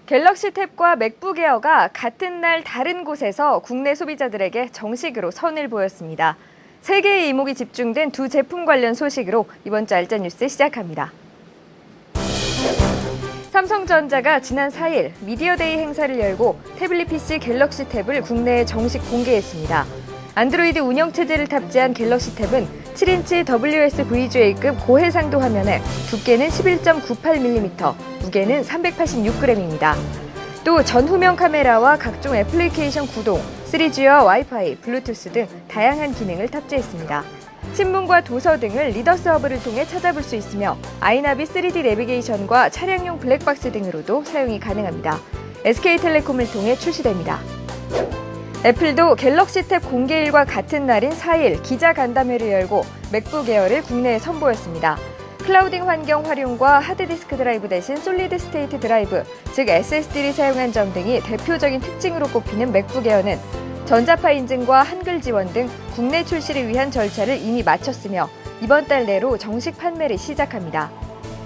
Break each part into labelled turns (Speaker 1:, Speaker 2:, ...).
Speaker 1: 갤럭시 탭과 맥북 에어가 같은 날 다른 곳에서 국내 소비자들에게 정식으로 선을 보였습니다. 세 개의 이목이 집중된 두 제품 관련 소식으로 이번 주 알짜 뉴스 시작합니다. 삼성전자가 지난 4일 미디어데이 행사를 열고 태블릿 PC 갤럭시 탭을 국내에 정식 공개했습니다. 안드로이드 운영체제를 탑재한 갤럭시 탭은 7인치 WSVGA급 고해상도 화면에 두께는 11.98mm, 무게는 386g입니다. 또 전후면 카메라와 각종 애플리케이션 구동, 3G와 와이파이, 블루투스 등 다양한 기능을 탑재했습니다. 신문과 도서 등을 리더스 허브를 통해 찾아볼 수 있으며 아이나비 3D 내비게이션과 차량용 블랙박스 등으로도 사용이 가능합니다. SK텔레콤을 통해 출시됩니다. 애플도 갤럭시 탭 공개일과 같은 날인 4일 기자 간담회를 열고 맥북 에어를 국내에 선보였습니다. 클라우딩 환경 활용과 하드디스크 드라이브 대신 솔리드 스테이트 드라이브, 즉 SSD를 사용한 점 등이 대표적인 특징으로 꼽히는 맥북 에어는 전자파 인증과 한글 지원 등 국내 출시를 위한 절차를 이미 마쳤으며 이번 달 내로 정식 판매를 시작합니다.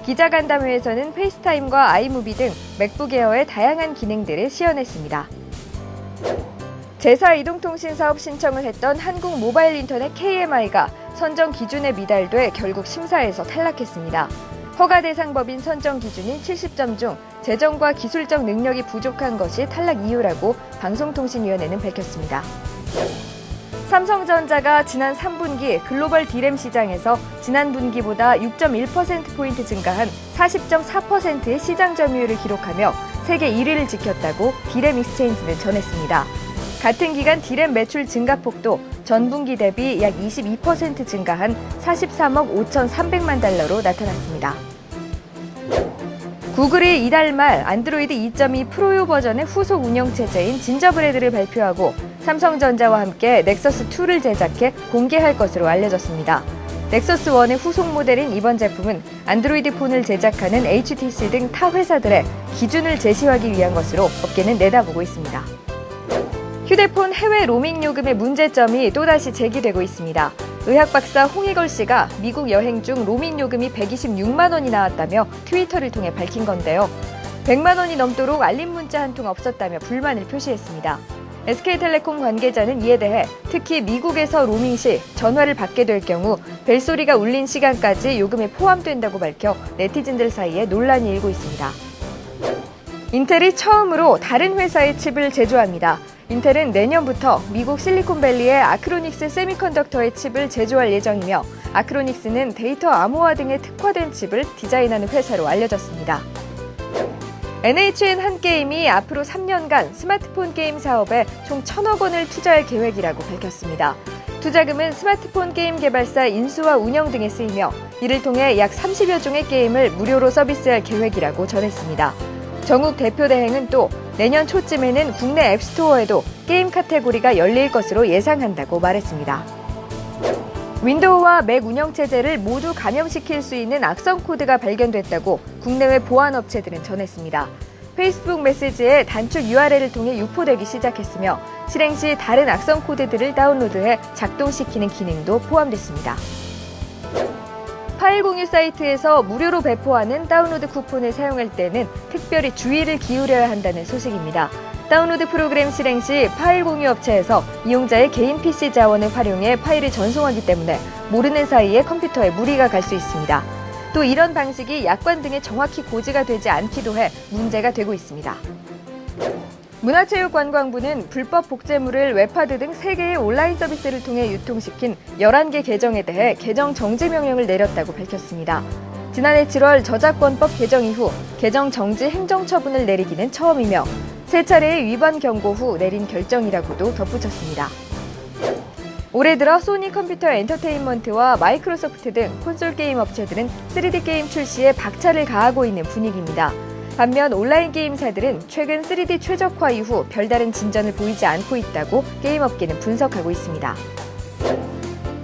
Speaker 1: 기자 간담회에서는 페이스타임과 아이무비 등 맥북 에어의 다양한 기능들을 시연했습니다. 제4 이동통신 사업 신청을 했던 한국모바일인터넷 KMI가 선정 기준에 미달돼 결국 심사에서 탈락했습니다. 허가 대상 법인 선정 기준인 70점 중 재정과 기술적 능력이 부족한 것이 탈락 이유라고 방송통신위원회는 밝혔습니다. 삼성전자가 지난 3분기 글로벌 D램 시장에서 지난 분기보다 6.1%포인트 증가한 40.4%의 시장 점유율을 기록하며 세계 1위를 지켰다고 D램 익스체인지는 전했습니다. 같은 기간 D램 매출 증가폭도 전분기 대비 약 22% 증가한 43억 5,300만 달러로 나타났습니다. 구글이 이달 말 안드로이드 2.2 프로유 버전의 후속 운영체제인 진저브레드를 발표하고 삼성전자와 함께 넥서스2를 제작해 공개할 것으로 알려졌습니다. 넥서스1의 후속 모델인 이번 제품은 안드로이드 폰을 제작하는 HTC 등 타 회사들의 기준을 제시하기 위한 것으로 업계는 내다보고 있습니다. 휴대폰 해외 로밍 요금의 문제점이 또다시 제기되고 있습니다. 의학 박사 홍익걸 씨가 미국 여행 중 로밍 요금이 126만 원이 나왔다며 트위터를 통해 밝힌 건데요. 100만 원이 넘도록 알림 문자 한 통 없었다며 불만을 표시했습니다. SK텔레콤 관계자는 이에 대해 특히 미국에서 로밍 시 전화를 받게 될 경우 벨소리가 울린 시간까지 요금에 포함된다고 밝혀 네티즌들 사이에 논란이 일고 있습니다. 인텔이 처음으로 다른 회사의 칩을 제조합니다. 인텔은 내년부터 미국 실리콘밸리의 아크로닉스 세미컨덕터의 칩을 제조할 예정이며 아크로닉스는 데이터 암호화 등에 특화된 칩을 디자인하는 회사로 알려졌습니다. NHN 한게임이 앞으로 3년간 스마트폰 게임 사업에 총 1,000억 원을 투자할 계획이라고 밝혔습니다. 투자금은 스마트폰 게임 개발사 인수와 운영 등에 쓰이며 이를 통해 약 30여 종의 게임을 무료로 서비스할 계획이라고 전했습니다. 정욱 대표 대행은 또 내년 초쯤에는 국내 앱스토어에도 게임 카테고리가 열릴 것으로 예상한다고 말했습니다. 윈도우와 맥 운영체제를 모두 감염시킬 수 있는 악성 코드가 발견됐다고 국내외 보안업체들은 전했습니다. 페이스북 메시지에 단축 URL을 통해 유포되기 시작했으며 실행 시 다른 악성 코드들을 다운로드해 작동시키는 기능도 포함됐습니다. 파일 공유 사이트에서 무료로 배포하는 다운로드 쿠폰을 사용할 때는 특별히 주의를 기울여야 한다는 소식입니다. 다운로드 프로그램 실행 시 파일 공유 업체에서 이용자의 개인 PC 자원을 활용해 파일을 전송하기 때문에 모르는 사이에 컴퓨터에 무리가 갈 수 있습니다. 또 이런 방식이 약관 등에 정확히 고지가 되지 않기도 해 문제가 되고 있습니다. 문화체육관광부는 불법 복제물을 웹하드 등 3개의 온라인 서비스를 통해 유통시킨 11개 계정에 대해 계정 정지 명령을 내렸다고 밝혔습니다. 지난해 7월 저작권법 개정 이후 계정 정지 행정처분을 내리기는 처음이며 3차례의 위반 경고 후 내린 결정이라고도 덧붙였습니다. 올해 들어 소니 컴퓨터 엔터테인먼트와 마이크로소프트 등 콘솔 게임 업체들은 3D 게임 출시에 박차를 가하고 있는 분위기입니다. 반면 온라인 게임사들은 최근 3D 최적화 이후 별다른 진전을 보이지 않고 있다고 게임업계는 분석하고 있습니다.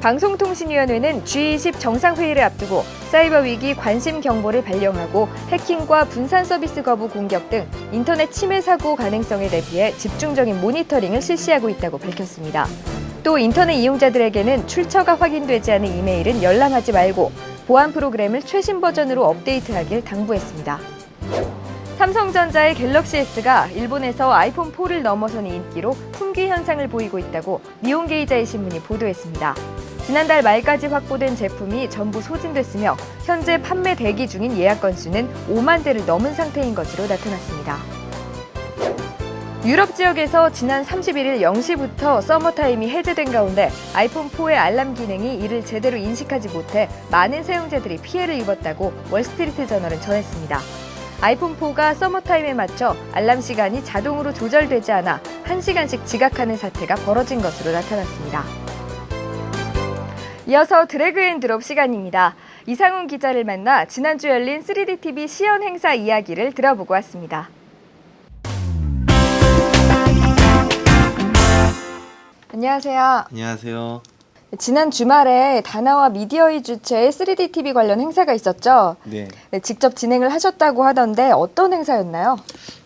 Speaker 1: 방송통신위원회는 G20 정상회의를 앞두고 사이버 위기 관심 경보를 발령하고 해킹과 분산 서비스 거부 공격 등 인터넷 침해 사고 가능성에 대비해 집중적인 모니터링을 실시하고 있다고 밝혔습니다. 또 인터넷 이용자들에게는 출처가 확인되지 않은 이메일은 열람하지 말고 보안 프로그램을 최신 버전으로 업데이트하길 당부했습니다. 삼성전자의 갤럭시 S가 일본에서 아이폰 4를 넘어서는 인기로 품귀 현상을 보이고 있다고 니혼게이자이 신문이 보도했습니다. 지난달 말까지 확보된 제품이 전부 소진됐으며 현재 판매 대기 중인 예약 건수는 5만 대를 넘은 상태인 것으로 나타났습니다. 유럽 지역에서 지난 31일 0시부터 서머타임이 해제된 가운데 아이폰4의 알람 기능이 이를 제대로 인식하지 못해 많은 사용자들이 피해를 입었다고 월스트리트 저널은 전했습니다. 아이폰4가 서머타임에 맞춰 알람 시간이 자동으로 조절되지 않아 1시간씩 지각하는 사태가 벌어진 것으로 나타났습니다. 이어서 드래그 앤 드롭 시간입니다. 이상훈 기자를 만나 지난주 열린 3DTV 시연 행사 이야기를 들어보고 왔습니다. 안녕하세요.
Speaker 2: 안녕하세요.
Speaker 1: 지난 주말에 다나와 미디어이 주최의 3DTV 관련 행사가 있었죠?
Speaker 2: 네.
Speaker 1: 직접 진행을 하셨다고 하던데 어떤 행사였나요?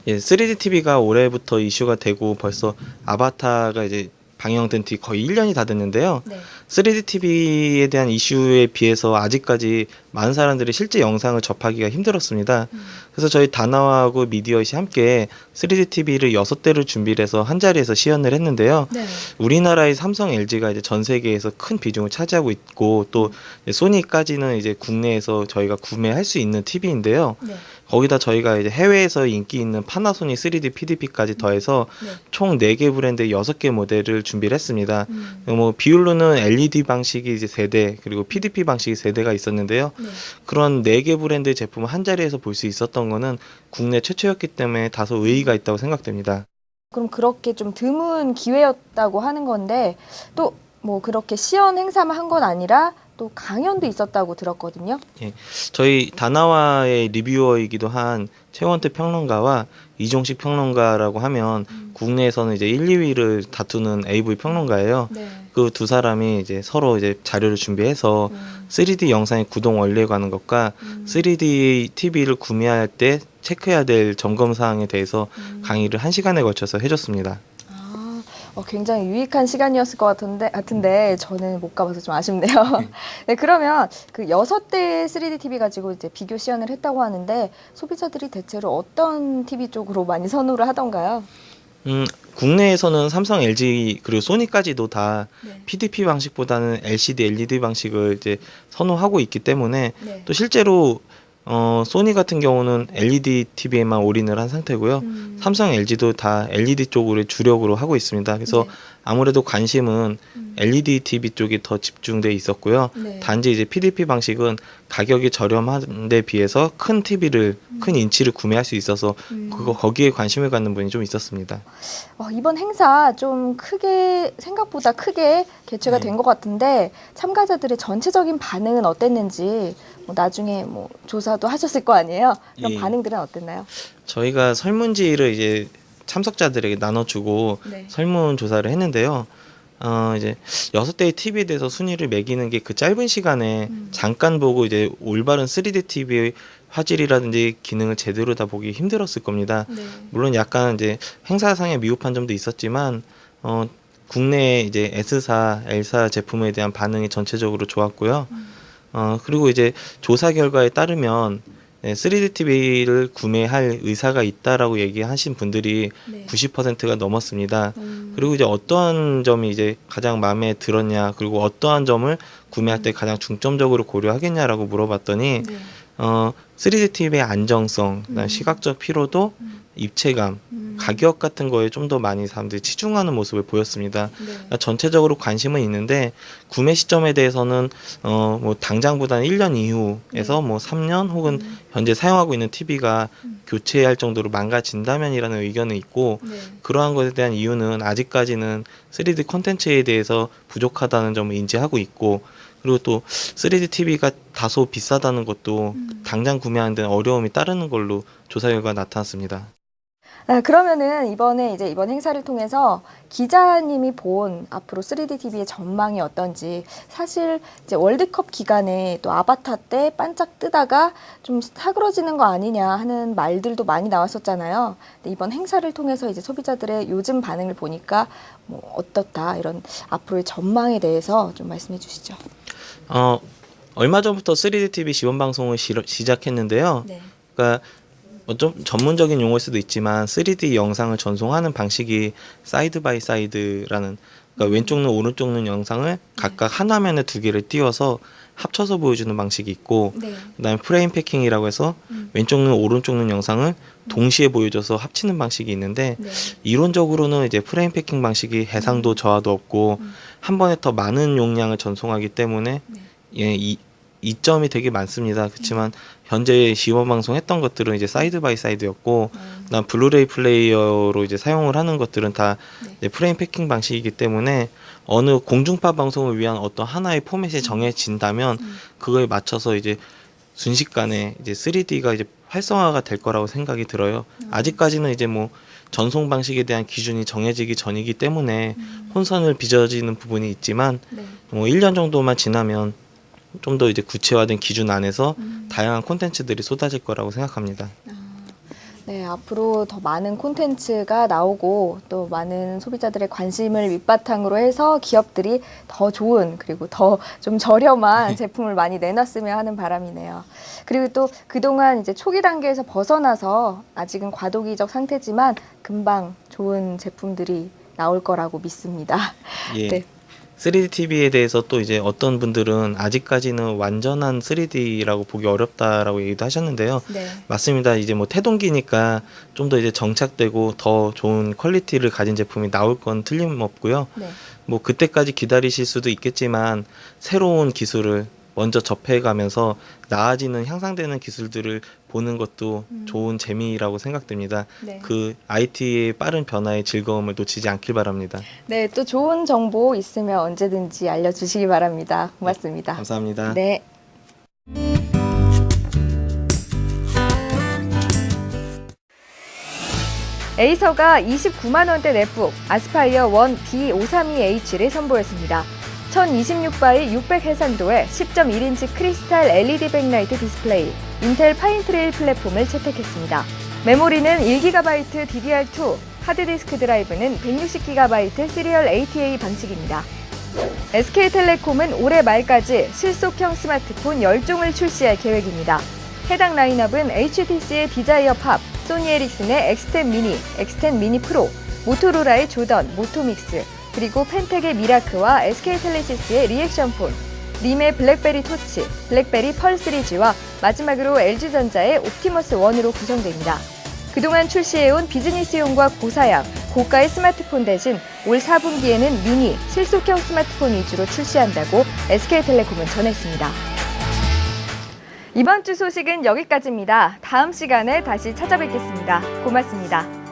Speaker 2: 예, 3DTV가 올해부터 이슈가 되고 벌써 아바타가 이제 방영된 뒤 거의 1년이 다 됐는데요.
Speaker 1: 네.
Speaker 2: 3DTV에 대한 이슈에 비해서 아직까지 많은 사람들이 실제 영상을 접하기가 힘들었습니다. 그래서 저희 다나와하고 미디어잇이 함께 3DTV를 6대를 준비를 해서 한 자리에서 시연을 했는데요.
Speaker 1: 네.
Speaker 2: 우리나라의 삼성, LG가 이제 전 세계에서 큰 비중을 차지하고 있고 또 소니까지는 이제 국내에서 저희가 구매할 수 있는 TV인데요.
Speaker 1: 네.
Speaker 2: 거기다 저희가 이제 해외에서 인기 있는 파나소닉 3D PDP까지 더해서
Speaker 1: 네.
Speaker 2: 총 4개 브랜드의 6개 모델을 준비를 했습니다. 뭐 비율로는 LED 방식이 이제 3대 그리고 PDP 방식이 3대가 있었는데요.
Speaker 1: 네.
Speaker 2: 그런 4개 브랜드의 제품을 한 자리에서 볼 수 있었던 거는 국내 최초였기 때문에 다소 의의가 있다고 생각됩니다.
Speaker 1: 그럼 그렇게 좀 드문 기회였다고 하는 건데 또 뭐 그렇게 시연 행사만 한 건 아니라 또 강연도 있었다고 들었거든요.
Speaker 2: 예, 저희 다나와의 리뷰어이기도 한 최원태 평론가와 이종식 평론가라고 하면 국내에서는 이제 1, 2위를 다투는 AV 평론가예요.
Speaker 1: 네.
Speaker 2: 그 두 사람이 이제 서로 이제 자료를 준비해서 3D 영상의 구동 원리에 관한 것과 3D TV를 구매할 때 체크해야 될 점검 사항에 대해서 강의를 1시간에 걸쳐서 해줬습니다.
Speaker 1: 굉장히 유익한 시간이었을 것 같은데 저는 못 가봐서 좀 아쉽네요. 네, 그러면 그 6대의 3D TV 가지고 이제 비교 시연을 했다고 하는데 소비자들이 대체로 어떤 TV 쪽으로 많이 선호를 하던가요?
Speaker 2: 국내에서는 삼성, LG 그리고 소니까지도 다
Speaker 1: 네.
Speaker 2: PDP 방식보다는 LCD, LED 방식을 이제 선호하고 있기 때문에
Speaker 1: 네.
Speaker 2: 또 실제로 소니 같은 경우는 LED TV에만 올인을 한 상태고요. 삼성, LG도 다 LED 쪽으로 주력으로 하고 있습니다. 그래서
Speaker 1: 네.
Speaker 2: 아무래도 관심은 LED TV 쪽이 더 집중돼 있었고요.
Speaker 1: 네.
Speaker 2: 단지 이제 PDP 방식은 가격이 저렴한 데 비해서 큰 TV를 큰 인치를 구매할 수 있어서 거기에 관심을 갖는 분이 좀 있었습니다.
Speaker 1: 이번 행사 좀 생각보다 크게 개최가
Speaker 2: 네.
Speaker 1: 된 것 같은데 참가자들의 전체적인 반응은 어땠는지 나중에 조사도 하셨을 거 아니에요? 그런
Speaker 2: 예.
Speaker 1: 반응들은 어땠나요?
Speaker 2: 저희가 설문지를 이제 참석자들에게 나눠주고
Speaker 1: 네.
Speaker 2: 설문 조사를 했는데요. 이제 6대의 TV에 대해서 순위를 매기는 게 그 짧은 시간에 잠깐 보고 이제 올바른 3D TV의 화질이라든지 기능을 제대로 다 보기 힘들었을 겁니다.
Speaker 1: 네.
Speaker 2: 물론 약간 이제 행사상의 미흡한 점도 있었지만 국내 이제 S사, L사 제품에 대한 반응이 전체적으로 좋았고요. 그리고 이제 조사 결과에 따르면 3D TV를 구매할 의사가 있다라고 얘기하신 분들이
Speaker 1: 네.
Speaker 2: 90%가 넘었습니다. 그리고 이제 어떠한 점이 이제 가장 마음에 들었냐, 그리고 어떠한 점을 구매할 때 가장 중점적으로 고려하겠냐라고 물어봤더니
Speaker 1: 네.
Speaker 2: 3D TV의 안정성, 그다음에 시각적 피로도, 입체감, 가격 같은 거에 좀 더 많이 사람들이 치중하는 모습을 보였습니다.
Speaker 1: 네.
Speaker 2: 그러니까 전체적으로 관심은 있는데 구매 시점에 대해서는 뭐 당장보다는 1년 이후에서 뭐 3년 혹은 현재 사용하고 있는 TV가 교체할 정도로 망가진다면이라는 의견은 있고
Speaker 1: 네.
Speaker 2: 그러한 것에 대한 이유는 아직까지는 3D 콘텐츠에 대해서 부족하다는 점을 인지하고 있고 그리고 또 3D TV가 다소 비싸다는 것도 당장 구매하는 데는 어려움이 따르는 걸로 조사 결과가 나타났습니다.
Speaker 1: 그러면은 이번 행사를 통해서 기자님이 본 앞으로 3D TV의 전망이 어떤지 사실 이제 월드컵 기간에 또 아바타 때 반짝 뜨다가 좀 사그러지는 거 아니냐 하는 말들도 많이 나왔었잖아요. 근데 이번 행사를 통해서 이제 소비자들의 요즘 반응을 보니까 어떻다 이런 앞으로의 전망에 대해서 좀 말씀해 주시죠.
Speaker 2: 얼마 전부터 3D TV 지원 방송을 시작했는데요.
Speaker 1: 네.
Speaker 2: 그러니까 좀 전문적인 용어일 수도 있지만 3D 영상을 전송하는 방식이 사이드 바이 사이드라는, 그러니까 왼쪽 눈 오른쪽 눈 영상을 각각 한 화면에 두 개를 띄워서 합쳐서 보여주는 방식이 있고,
Speaker 1: 네.
Speaker 2: 그다음에 프레임 패킹이라고 해서 왼쪽 눈 오른쪽 눈 영상을 동시에 보여줘서 합치는 방식이 있는데,
Speaker 1: 네.
Speaker 2: 이론적으로는 이제 프레임 패킹 방식이 해상도 저하도 없고 한 번에 더 많은 용량을 전송하기 때문에 이점이 되게 많습니다. 그렇지만 현재 시범 방송했던 것들은 이제 사이드 바이 사이드였고, 그다음 블루레이 플레이어로 이제 사용을 하는 것들은 다 이제 프레임 패킹 방식이기 때문에 어느 공중파 방송을 위한 어떤 하나의 포맷이 정해진다면 그거에 맞춰서 이제 순식간에 이제 3D가 이제 활성화가 될 거라고 생각이 들어요. 아직까지는 이제 뭐 전송 방식에 대한 기준이 정해지기 전이기 때문에 혼선을 빚어지는 부분이 있지만, 뭐 1년 정도만 지나면 좀 더 이제 구체화된 기준 안에서 다양한 콘텐츠들이 쏟아질 거라고 생각합니다.
Speaker 1: 네, 앞으로 더 많은 콘텐츠가 나오고 또 많은 소비자들의 관심을 밑바탕으로 해서 기업들이 더 좋은, 그리고 더 좀 저렴한 제품을 많이 내놨으면 하는 바람이네요. 그리고 또 그동안 이제 초기 단계에서 벗어나서 아직은 과도기적 상태지만 금방 좋은 제품들이 나올 거라고 믿습니다.
Speaker 2: 예.
Speaker 1: 네.
Speaker 2: 3D TV에 대해서 또 이제 어떤 분들은 아직까지는 완전한 3D라고 보기 어렵다라고 얘기도 하셨는데요.
Speaker 1: 네.
Speaker 2: 맞습니다. 이제 뭐 태동기니까 좀 더 이제 정착되고 더 좋은 퀄리티를 가진 제품이 나올 건 틀림없고요.
Speaker 1: 네.
Speaker 2: 뭐 그때까지 기다리실 수도 있겠지만 새로운 기술을 먼저 접해가면서 나아지는 향상되는 기술들을 보는 것도 좋은 재미라고 생각됩니다.
Speaker 1: 네.
Speaker 2: 그 IT의 빠른 변화의 즐거움을 놓치지 않길 바랍니다.
Speaker 1: 네, 또 좋은 정보 있으면 언제든지 알려주시기 바랍니다. 고맙습니다.
Speaker 2: 감사합니다.
Speaker 1: 네. 에이서가 29만 원대 넷북 아스파이어 1 D532H를 선보였습니다. 1026바이 600 해상도의 10.1인치 크리스탈 LED 백라이트 디스플레이, 인텔 파인트레일 플랫폼을 채택했습니다. 메모리는 1GB DDR2, 하드디스크 드라이브는 160GB 시리얼 ATA 방식입니다. SK텔레콤은 올해 말까지 실속형 스마트폰 10종을 출시할 계획입니다. 해당 라인업은 HTC의 디자이어 팝, 소니 에릭슨의 X10 미니, X10 미니 프로, 모토로라의 조던, 모토믹스, 그리고 펜텍의 미라크와 SK텔레시스의 리액션폰, 림의 블랙베리 토치, 블랙베리 펄 시리즈와 마지막으로 LG전자의 옵티머스 1으로 구성됩니다. 그동안 출시해온 비즈니스용과 고사양, 고가의 스마트폰 대신 올 4분기에는 미니, 실속형 스마트폰 위주로 출시한다고 SK텔레콤은 전했습니다. 이번 주 소식은 여기까지입니다. 다음 시간에 다시 찾아뵙겠습니다. 고맙습니다.